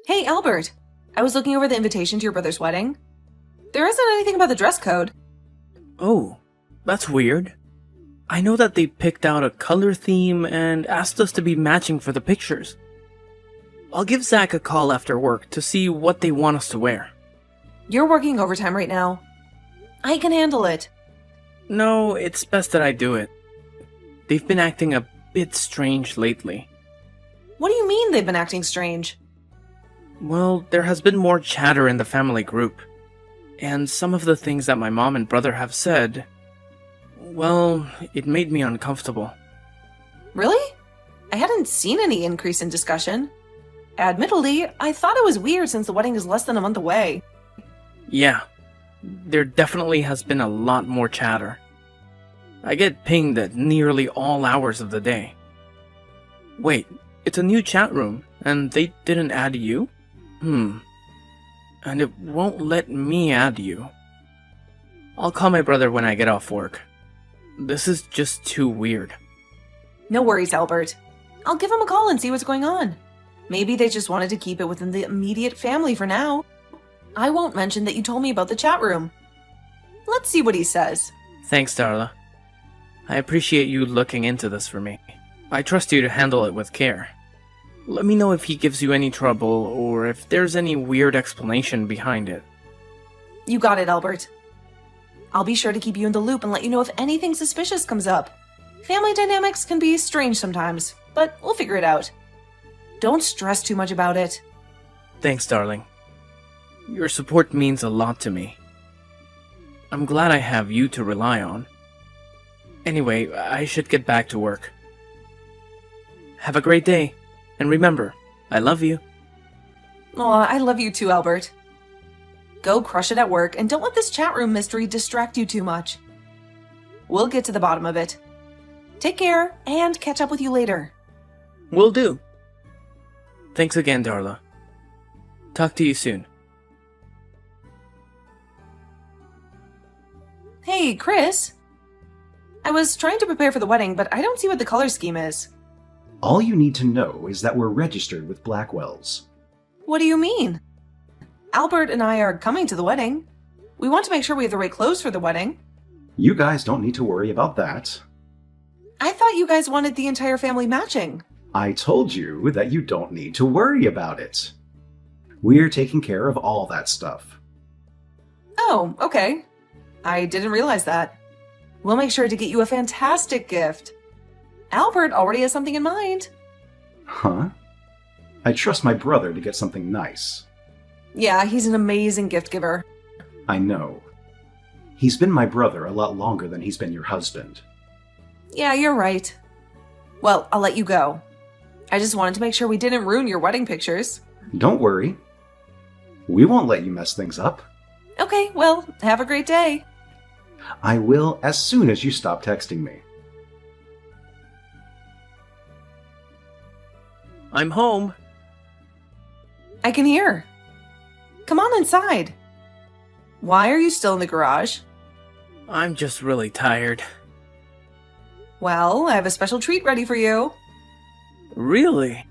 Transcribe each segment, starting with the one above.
Hey, Albert. I was looking over the invitation to your brother's wedding. There isn't anything about the dress code. Oh, that's weird. I know that they picked out a color theme and asked us to be matching for the pictures. I'll give Zach a call after work to see what they want us to wear. You're working overtime right now. I can handle it. No, it's best that I do it. They've been acting a bit strange lately. What do you mean they've been acting strange? Well, there has been more chatter in the family group. And some of the things that my mom and brother have said, well, it made me uncomfortable. Really? I hadn't seen any increase in discussion. Admittedly, I thought it was weird since the wedding is less than a month away. Yeah, there definitely has been a lot more chatter. I get pinged at nearly all hours of the day. Wait, it's a new chat room, and they didn't add you? And it won't let me add you. I'll call my brother when I get off work. This is just too weird. No worries, Albert. I'll give him a call and see what's going on. Maybe they just wanted to keep it within the immediate family for now. I won't mention that you told me about the chat room. Let's see what he says. Thanks, Darla. I appreciate you looking into this for me. I trust you to handle it with care. Let me know if he gives you any trouble or if there's any weird explanation behind it. You got it, Albert. I'll be sure to keep you in the loop and let you know if anything suspicious comes up. Family dynamics can be strange sometimes, but we'll figure it out. Don't stress too much about it. Thanks, darling. Your support means a lot to me. I'm glad I have you to rely on. Anyway, I should get back to work. Have a great day. And remember, I love you. Aw, I love you too, Albert. Go crush it at work and don't let this chat room mystery distract you too much. We'll get to the bottom of it. Take care and catch up with you later. Will do. Thanks again, Darla. Talk to you soon. Hey, Chris. I was trying to prepare for the wedding, but I don't see what the color scheme is. All you need to know is that we're registered with Blackwell's. What do you mean? Albert and I are coming to the wedding. We want to make sure we have the right clothes for the wedding. You guys don't need to worry about that. I thought you guys wanted the entire family matching. I told you that you don't need to worry about it. We're taking care of all that stuff. Oh, okay. I didn't realize that. We'll make sure to get you a fantastic gift. Albert already has something in mind. Huh? I trust my brother to get something nice. Yeah, he's an amazing gift giver. I know. He's been my brother a lot longer than he's been your husband. Yeah, you're right. Well, I'll let you go. I just wanted to make sure we didn't ruin your wedding pictures. Don't worry. We won't let you mess things up. Okay, well, have a great day. I will as soon as you stop texting me. I'm home. I can hear. Come on inside. Why are you still in the garage? I'm just really tired. Well, I have a special treat ready for you. Really?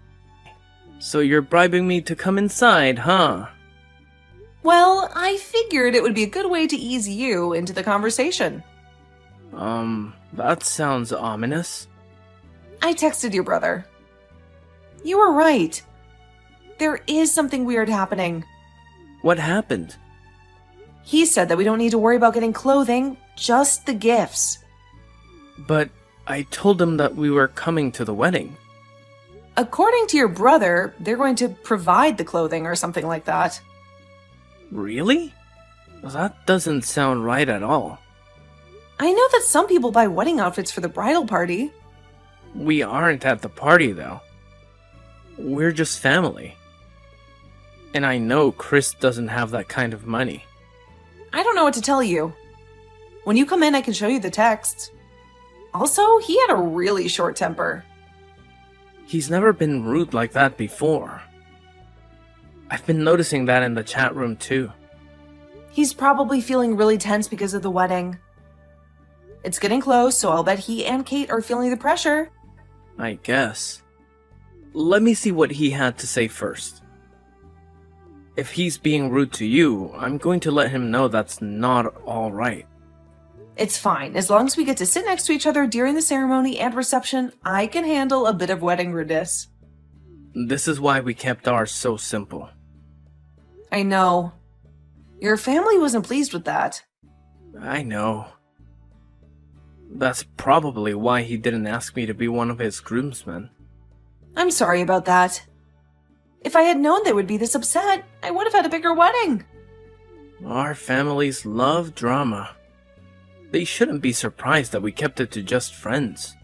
So you're bribing me to come inside, huh? Well, I figured it would be a good way to ease you into the conversation. That sounds ominous. I texted your brother. You were right. There is something weird happening. What happened? He said that we don't need to worry about getting clothing, just the gifts. But I told him that we were coming to the wedding. According to your brother, they're going to provide the clothing or something like that. Really? That doesn't sound right at all. I know that some people buy wedding outfits for the bridal party. We aren't at the party, though. We're just family. And I know Chris doesn't have that kind of money. I don't know what to tell you. When you come in, I can show you the texts. Also, he had a really short temper. He's never been rude like that before. I've been noticing that in the chat room too. He's probably feeling really tense because of the wedding. It's getting close, so I'll bet he and Kate are feeling the pressure. I guess. Let me see what he had to say first. If he's being rude to you, I'm going to let him know that's not all right. It's fine. As long as we get to sit next to each other during the ceremony and reception, I can handle a bit of wedding rudeness. This is why we kept ours so simple. I know. Your family wasn't pleased with that. I know. That's probably why he didn't ask me to be one of his groomsmen. I'm sorry about that. If I had known they would be this upset, I would have had a bigger wedding. Our families love drama. They shouldn't be surprised that we kept it to just friends.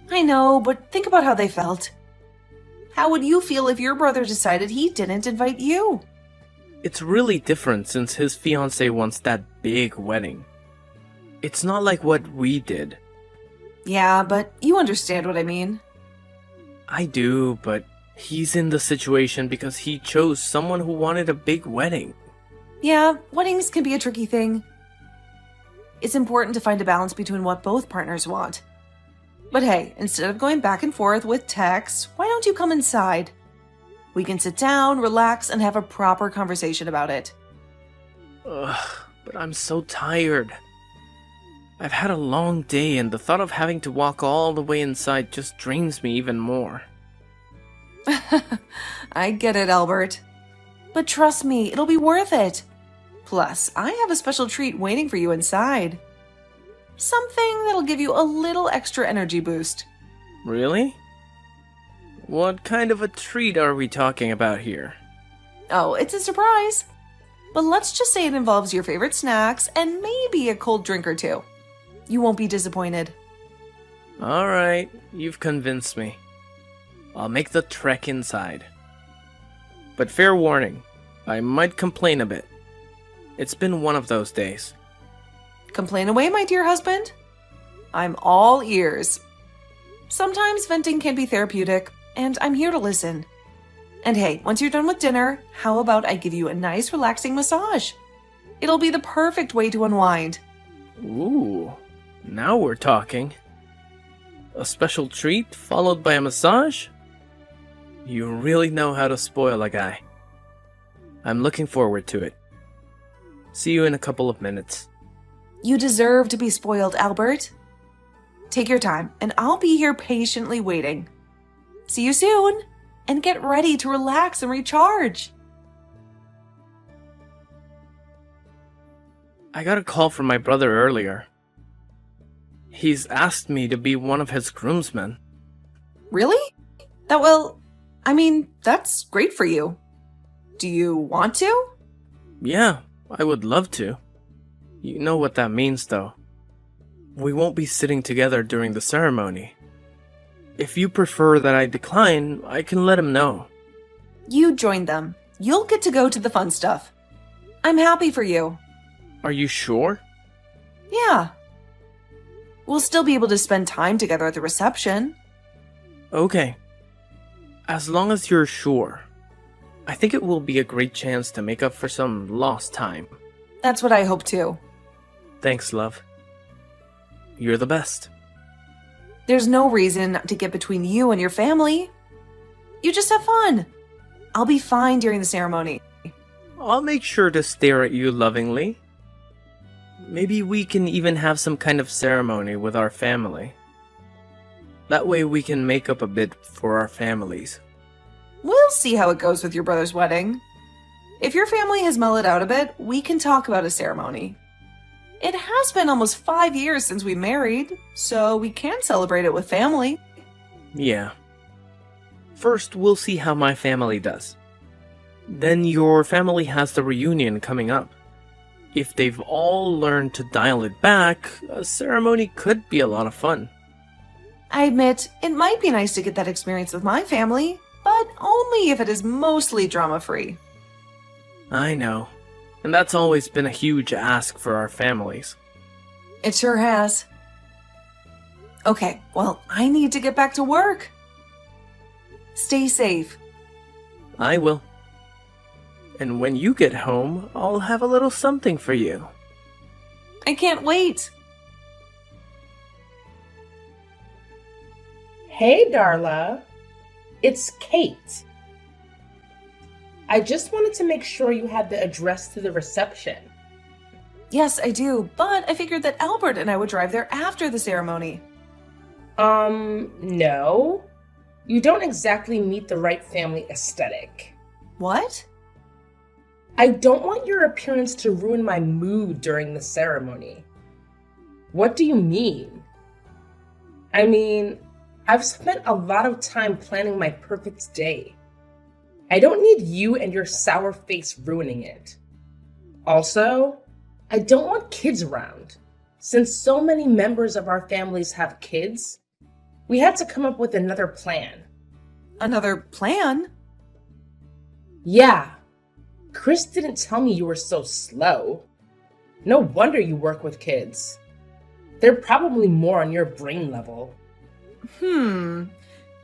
I know, but think about how they felt. How would you feel if your brother decided he didn't invite you? It's really different since his fiancée wants that big wedding. It's not like what we did. Yeah, but you understand what I mean. I do, but he's in the situation because he chose someone who wanted a big wedding. Yeah, weddings can be a tricky thing. It's important to find a balance between what both partners want. But hey, instead of going back and forth with texts, why don't you come inside? We can sit down, relax, and have a proper conversation about it. Ugh, but I'm so tired. I've had a long day and the thought of having to walk all the way inside just drains me even more. I get it, Albert. But trust me, it'll be worth it. Plus, I have a special treat waiting for you inside. Something that'll give you a little extra energy boost. Really? What kind of a treat are we talking about here? Oh, it's a surprise. But let's just say it involves your favorite snacks and maybe a cold drink or two. You won't be disappointed. Alright, you've convinced me. I'll make the trek inside. But fair warning, I might complain a bit. It's been one of those days. Complain away, my dear husband. I'm all ears. Sometimes venting can be therapeutic, and I'm here to listen. And hey, once you're done with dinner, how about I give you a nice relaxing massage? It'll be the perfect way to unwind. Ooh, now we're talking. A special treat followed by a massage? You really know how to spoil a guy. I'm looking forward to it. See you in a couple of minutes. You deserve to be spoiled, Albert. Take your time, and I'll be here patiently waiting. See you soon, and get ready to relax and recharge. I got a call from my brother earlier. He's asked me to be one of his groomsmen. Really? That's great for you. Do you want to? Yeah, I would love to. You know what that means, though. We won't be sitting together during the ceremony. If you prefer that I decline, I can let him know. You join them. You'll get to go to the fun stuff. I'm happy for you. Are you sure? Yeah. We'll still be able to spend time together at the reception. Okay. As long as you're sure. I think it will be a great chance to make up for some lost time. That's what I hope too. Thanks, love. You're the best. There's no reason to get between you and your family. You just have fun. I'll be fine during the ceremony. I'll make sure to stare at you lovingly. Maybe we can even have some kind of ceremony with our family. That way we can make up a bit for our families. We'll see how it goes with your brother's wedding. If your family has mellowed out a bit, we can talk about a ceremony. It has been almost 5 years since we married, so we can celebrate it with family. Yeah. First, we'll see how my family does. Then your family has the reunion coming up. If they've all learned to dial it back, a ceremony could be a lot of fun. I admit, it might be nice to get that experience with my family, but only if it is mostly drama-free. I know. And that's always been a huge ask for our families. It sure has. Okay, well, I need to get back to work. Stay safe. I will. And when you get home, I'll have a little something for you. I can't wait. Hey, Darla. It's Kate. I just wanted to make sure you had the address to the reception. Yes, I do, but I figured that Albert and I would drive there after the ceremony. No. You don't exactly meet the right family aesthetic. What? I don't want your appearance to ruin my mood during the ceremony. What do you mean? I mean, I've spent a lot of time planning my perfect day. I don't need you and your sour face ruining it. Also, I don't want kids around. Since so many members of our families have kids, we had to come up with another plan. Another plan? Yeah. Chris didn't tell me you were so slow. No wonder you work with kids. They're probably more on your brain level. You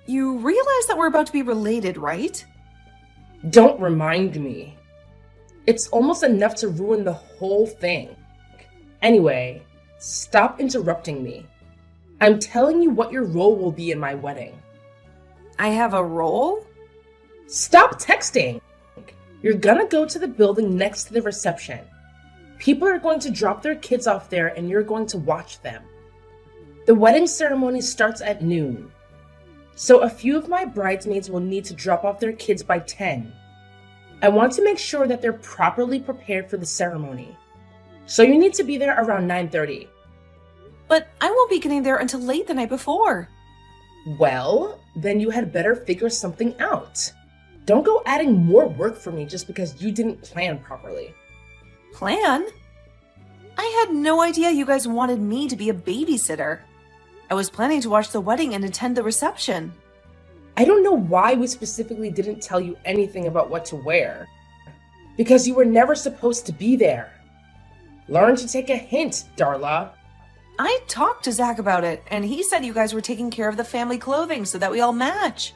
realize that we're about to be related, right? Don't remind me. It's almost enough to ruin the whole thing. Anyway, stop interrupting me. I'm telling you what your role will be in my wedding. I have a role? Stop texting! You're gonna go to the building next to the reception. People are going to drop their kids off there and you're going to watch them. The wedding ceremony starts at noon. So a few of my bridesmaids will need to drop off their kids by 10. I want to make sure that they're properly prepared for the ceremony. So you need to be there around 9:30. But I won't be getting there until late the night before. Well, then you had better figure something out. Don't go adding more work for me just because you didn't plan properly. Plan? I had no idea you guys wanted me to be a babysitter. I was planning to watch the wedding and attend the reception. I don't know why we specifically didn't tell you anything about what to wear. Because you were never supposed to be there. Learn to take a hint, Darla. I talked to Zach about it, and he said you guys were taking care of the family clothing so that we all match.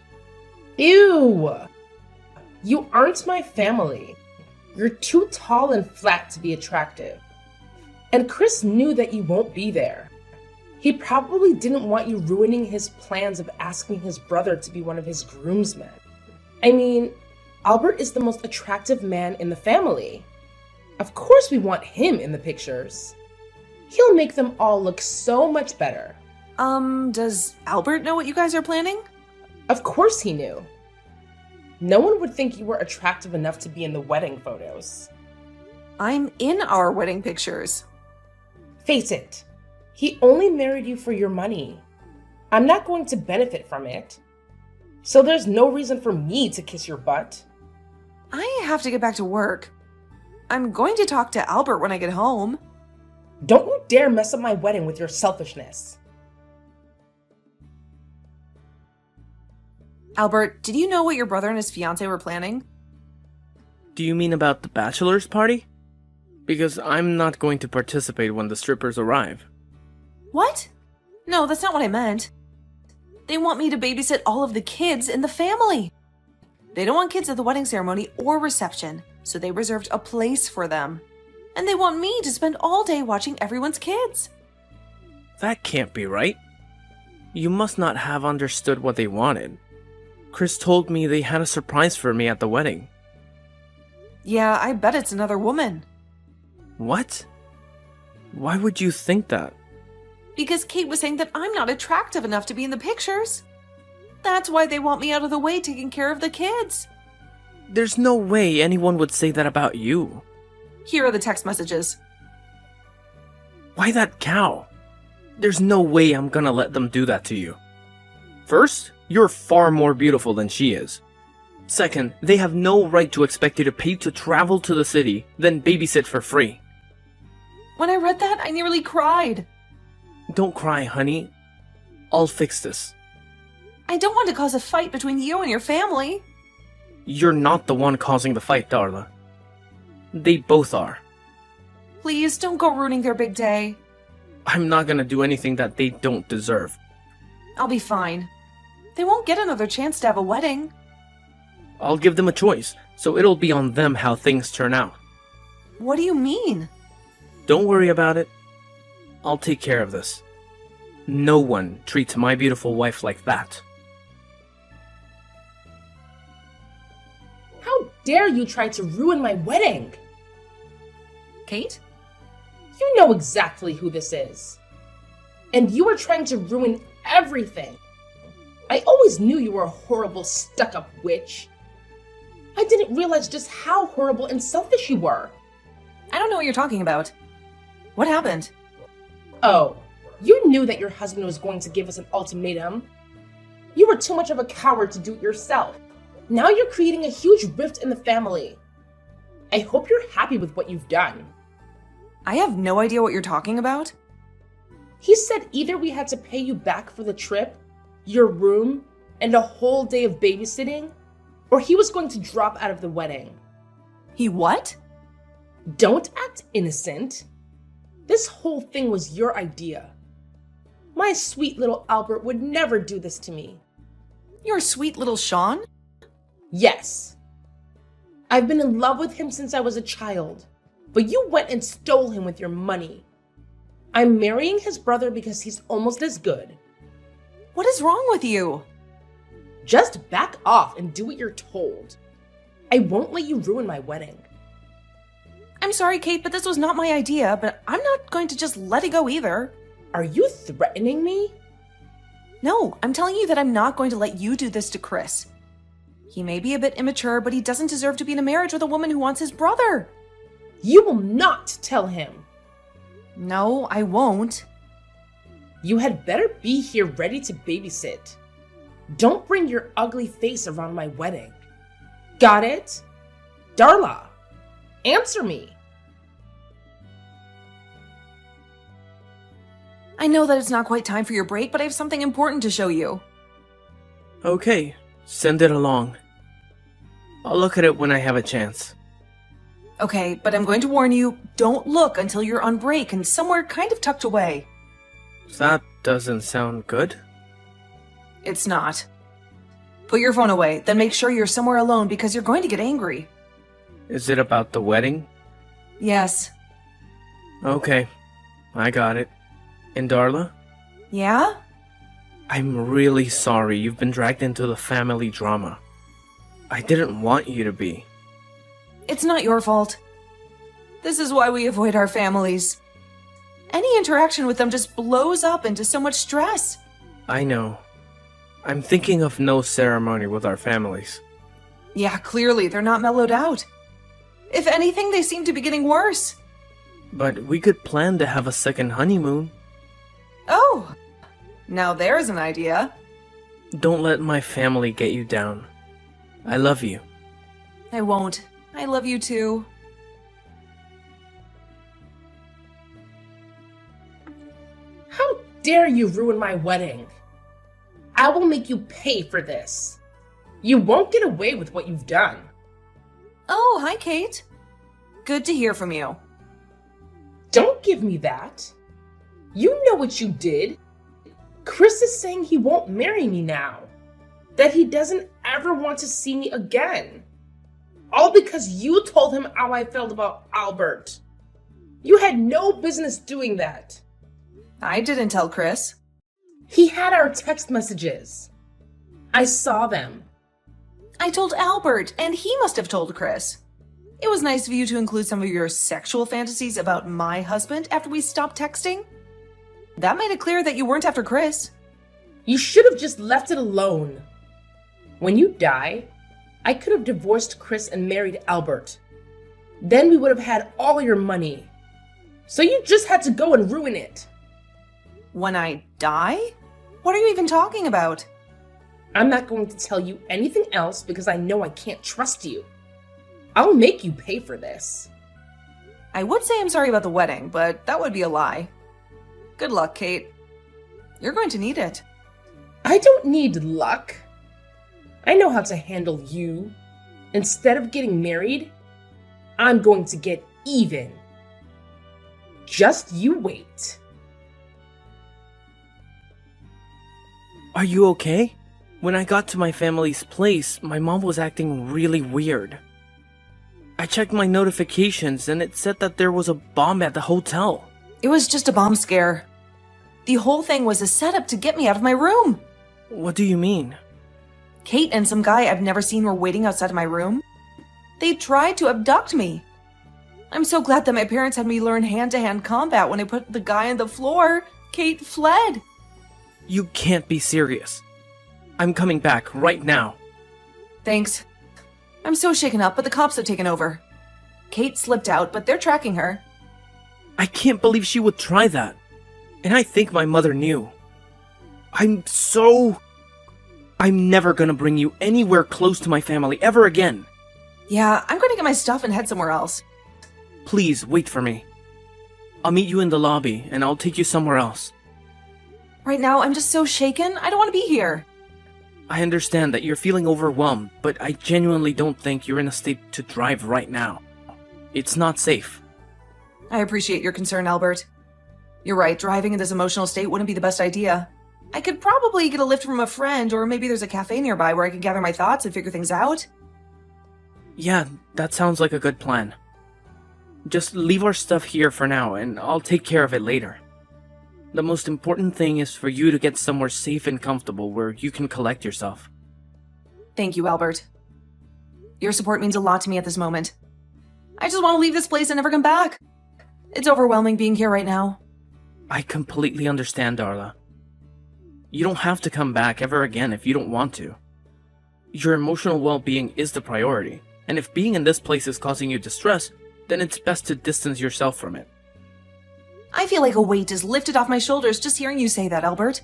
Ew! You aren't my family. You're too tall and flat to be attractive. And Chris knew that you won't be there. He probably didn't want you ruining his plans of asking his brother to be one of his groomsmen. I mean, Albert is the most attractive man in the family. Of course we want him in the pictures. He'll make them all look so much better. Does Albert know what you guys are planning? Of course he knew. No one would think you were attractive enough to be in the wedding photos. I'm in our wedding pictures. Face it, he only married you for your money. I'm not going to benefit from it. So there's no reason for me to kiss your butt. I have to get back to work. I'm going to talk to Albert when I get home. Don't you dare mess up my wedding with your selfishness. Albert, did you know what your brother and his fiancée were planning? Do you mean about the bachelor's party? Because I'm not going to participate when the strippers arrive. What? No, that's not what I meant. They want me to babysit all of the kids in the family. They don't want kids at the wedding ceremony or reception, so they reserved a place for them. And they want me to spend all day watching everyone's kids. That can't be right. You must not have understood what they wanted. Chris told me they had a surprise for me at the wedding. Yeah, I bet it's another woman. What? Why would you think that? Because Kate was saying that I'm not attractive enough to be in the pictures. That's why they want me out of the way taking care of the kids. There's no way anyone would say that about you. Here are the text messages. Why that cow? There's no way I'm gonna let them do that to you. First, you're far more beautiful than she is. Second, they have no right to expect you to pay to travel to the city, then babysit for free. When I read that, I nearly cried. Don't cry, honey. I'll fix this. I don't want to cause a fight between you and your family. You're not the one causing the fight, Darla. They both are. Please don't go ruining their big day. I'm not gonna do anything that they don't deserve. I'll be fine. They won't get another chance to have a wedding. I'll give them a choice, so it'll be on them how things turn out. What do you mean? Don't worry about it. I'll take care of this. No one treats my beautiful wife like that. How dare you try to ruin my wedding? Kate? You know exactly who this is. And you are trying to ruin everything. I always knew you were a horrible, stuck-up witch. I didn't realize just how horrible and selfish you were. I don't know what you're talking about. What happened? Oh, you knew that your husband was going to give us an ultimatum. You were too much of a coward to do it yourself. Now you're creating a huge rift in the family. I hope you're happy with what you've done. I have no idea what you're talking about. He said either we had to pay you back for the trip, your room, and a whole day of babysitting, or he was going to drop out of the wedding. He what? Don't act innocent. This whole thing was your idea. My sweet little Albert would never do this to me. Your sweet little Sean? Yes. I've been in love with him since I was a child, but you went and stole him with your money. I'm marrying his brother because he's almost as good. What is wrong with you? Just back off and do what you're told. I won't let you ruin my wedding. I'm sorry, Kate, but this was not my idea, but I'm not going to just let it go either. Are you threatening me? No, I'm telling you that I'm not going to let you do this to Chris. He may be a bit immature, but he doesn't deserve to be in a marriage with a woman who wants his brother. You will not tell him. No, I won't. You had better be here ready to babysit. Don't bring your ugly face around my wedding. Got it? Darla, answer me. I know that it's not quite time for your break, but I have something important to show you. Okay, send it along. I'll look at it when I have a chance. Okay, but I'm going to warn you, don't look until you're on break and somewhere kind of tucked away. That doesn't sound good. It's not. Put your phone away, then make sure you're somewhere alone because you're going to get angry. Is it about the wedding? Yes. Okay, I got it. And Darla? Yeah? I'm really sorry you've been dragged into the family drama. I didn't want you to be. It's not your fault. This is why we avoid our families. Any interaction with them just blows up into so much stress. I know. I'm thinking of no ceremony with our families. Yeah, clearly they're not mellowed out. If anything, they seem to be getting worse. But we could plan to have a second honeymoon. Oh, now there's an idea. Don't let my family get you down. I love you. I won't. I love you too. How dare you ruin my wedding? I will make you pay for this. You won't get away with what you've done. Oh, hi, Kate. Good to hear from you. Don't give me that. You know what you did. Chris is saying he won't marry me now. That he doesn't ever want to see me again. All because you told him how I felt about Albert. You had no business doing that. I didn't tell Chris. He had our text messages. I saw them. I told Albert, and he must have told Chris. It was nice of you to include some of your sexual fantasies about my husband after we stopped texting. That made it clear that you weren't after Chris. You should have just left it alone. When you die, I could have divorced Chris and married Albert. Then we would have had all your money. So you just had to go and ruin it. When I die? What are you even talking about? I'm not going to tell you anything else because I know I can't trust you. I'll make you pay for this. I would say I'm sorry about the wedding, but that would be a lie. Good luck, Kate. You're going to need it. I don't need luck. I know how to handle you. Instead of getting married, I'm going to get even. Just you wait. Are you okay? When I got to my family's place, my mom was acting really weird. I checked my notifications and it said that there was a bomb at the hotel. It was just a bomb scare. The whole thing was a setup to get me out of my room. What do you mean? Kate and some guy I've never seen were waiting outside of my room. They tried to abduct me. I'm so glad that my parents had me learn hand-to-hand combat when I put the guy on the floor. Kate fled. You can't be serious. I'm coming back right now. Thanks. I'm so shaken up, but the cops have taken over. Kate slipped out, but they're tracking her. I can't believe she would try that. And I think my mother knew. I'm never gonna bring you anywhere close to my family ever again. Yeah, I'm going to get my stuff and head somewhere else. Please wait for me. I'll meet you in the lobby and I'll take you somewhere else. Right now, I'm just so shaken. I don't want to be here. I understand that you're feeling overwhelmed, but I genuinely don't think you're in a state to drive right now. It's not safe. I appreciate your concern, Albert. You're right, driving in this emotional state wouldn't be the best idea. I could probably get a lift from a friend, or maybe there's a cafe nearby where I can gather my thoughts and figure things out. Yeah, that sounds like a good plan. Just leave our stuff here for now, and I'll take care of it later. The most important thing is for you to get somewhere safe and comfortable where you can collect yourself. Thank you, Albert. Your support means a lot to me at this moment. I just want to leave this place and never come back. It's overwhelming being here right now. I completely understand, Darla. You don't have to come back ever again if you don't want to. Your emotional well-being is the priority, and if being in this place is causing you distress, then it's best to distance yourself from it. I feel like a weight is lifted off my shoulders just hearing you say that, Albert.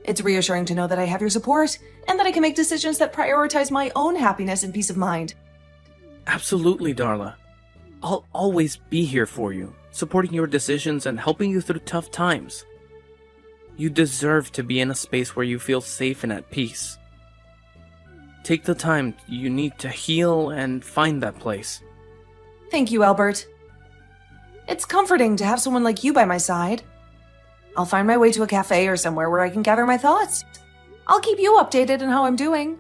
It's reassuring to know that I have your support, and that I can make decisions that prioritize my own happiness and peace of mind. Absolutely, Darla. I'll always be here for you, supporting your decisions and helping you through tough times. You deserve to be in a space where you feel safe and at peace. Take the time you need to heal and find that place. Thank you, Albert. It's comforting to have someone like you by my side. I'll find my way to a cafe or somewhere where I can gather my thoughts. I'll keep you updated on how I'm doing.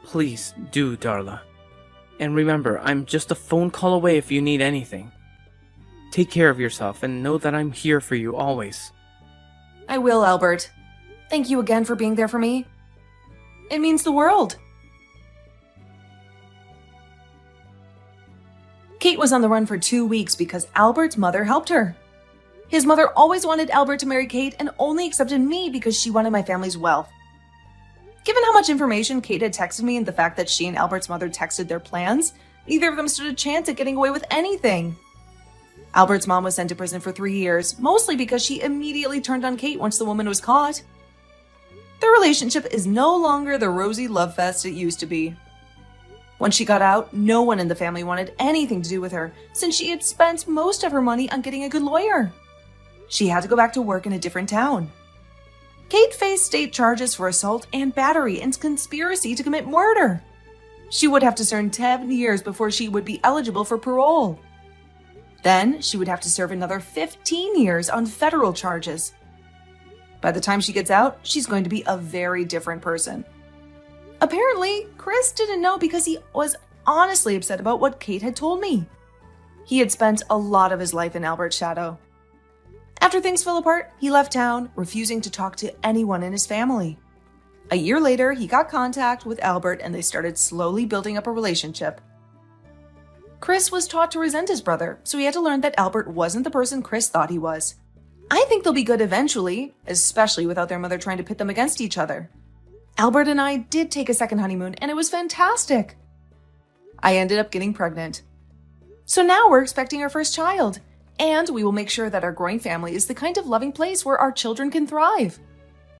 Please do, Darla. And remember, I'm just a phone call away if you need anything. Take care of yourself and know that I'm here for you always. I will, Albert. Thank you again for being there for me. It means the world. Kate was on the run for 2 weeks because Albert's mother helped her. His mother always wanted Albert to marry Kate and only accepted me because she wanted my family's wealth. Given how much information Kate had texted me and the fact that she and Albert's mother texted their plans, neither of them stood a chance at getting away with anything. Albert's mom was sent to prison for 3 years, mostly because she immediately turned on Kate once the woman was caught. Their relationship is no longer the rosy love fest it used to be. When she got out, no one in the family wanted anything to do with her, since she had spent most of her money on getting a good lawyer. She had to go back to work in a different town. Kate faced state charges for assault and battery and conspiracy to commit murder. She would have to serve 10 years before she would be eligible for parole. Then she would have to serve another 15 years on federal charges. By the time she gets out, she's going to be a very different person. Apparently, Chris didn't know because he was honestly upset about what Kate had told me. He had spent a lot of his life in Albert's shadow. After things fell apart, he left town, refusing to talk to anyone in his family. A year later, he got contact with Albert and they started slowly building up a relationship. Chris was taught to resent his brother, so he had to learn that Albert wasn't the person Chris thought he was. I think they'll be good eventually, especially without their mother trying to pit them against each other. Albert and I did take a second honeymoon, and it was fantastic. I ended up getting pregnant. So now we're expecting our first child, and we will make sure that our growing family is the kind of loving place where our children can thrive.